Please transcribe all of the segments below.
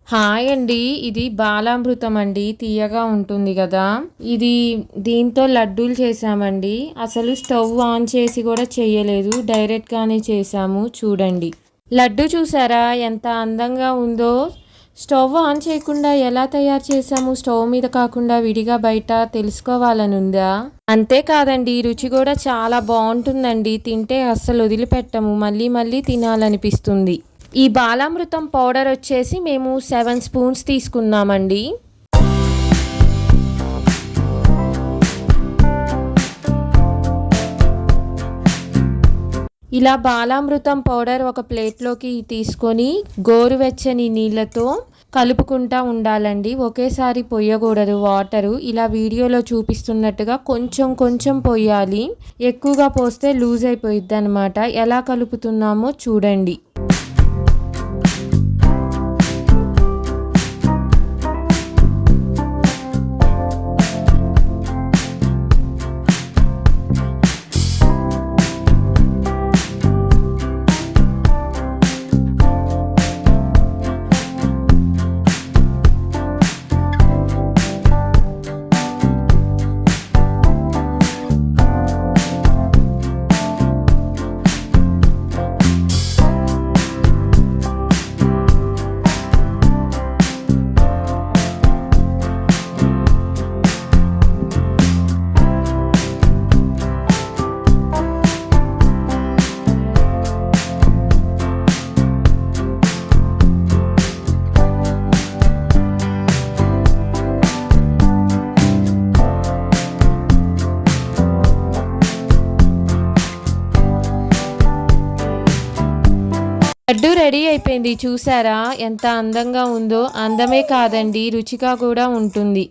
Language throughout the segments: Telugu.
హాయ్ అండి. ఇది బాలామృతం అండి. తీయగా ఉంటుంది కదా. ఇది దీంతో లడ్డూలు చేసామండి. అసలు స్టవ్ ఆన్ చేసి కూడా చేయలేదు, డైరెక్ట్గానే చేసాము. చూడండి, లడ్డు చూసారా ఎంత అందంగా ఉందో. స్టవ్ ఆన్ చేయకుండా ఎలా తయారు చేసాము, స్టవ్ మీద కాకుండా విడిగా బయట, తెలుసుకోవాలని ఉందా? అంతేకాదండి, రుచి కూడా చాలా బాగుంటుందండి. తింటే అస్సలు వదిలిపెట్టము, మళ్ళీ మళ్ళీ తినాలనిపిస్తుంది. ఈ బాలామృతం పౌడర్ వచ్చేసి మేము 7 స్పూన్స్ తీసుకున్నామండి. ఇలా బాలామృతం పౌడర్ ఒక ప్లేట్లోకి తీసుకొని గోరువెచ్చని నీళ్ళతో కలుపుకుంటా ఉండాలండి. ఒకేసారి పొయ్యకూడదు వాటరు. ఇలా వీడియోలో చూపిస్తున్నట్టుగా కొంచెం కొంచెం పొయ్యాలి. ఎక్కువగా పోస్తే లూజ్ అయిపోయిద్ది అనమాట. ఎలా కలుపుతున్నామో చూడండి. లడ్డు రెడీ అయిపోయింది. చూసారా ఎంత అందంగా ఉందో. అందమే కాదండి, రుచిగా కూడా ఉంటుంది.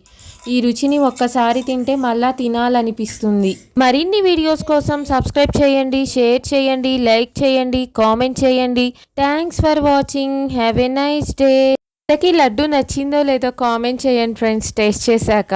ఈ రుచిని ఒక్కసారి తింటే మళ్ళా తినాలనిపిస్తుంది. మరిన్ని వీడియోస్ కోసం సబ్స్క్రైబ్ చేయండి, షేర్ చేయండి, లైక్ చేయండి, కామెంట్ చేయండి. Thanks for watching. Have a nice day. Laddu నచ్చిందో లేదో కామెంట్ చేయండి ఫ్రెండ్స్, టేస్ట్ చేశాక.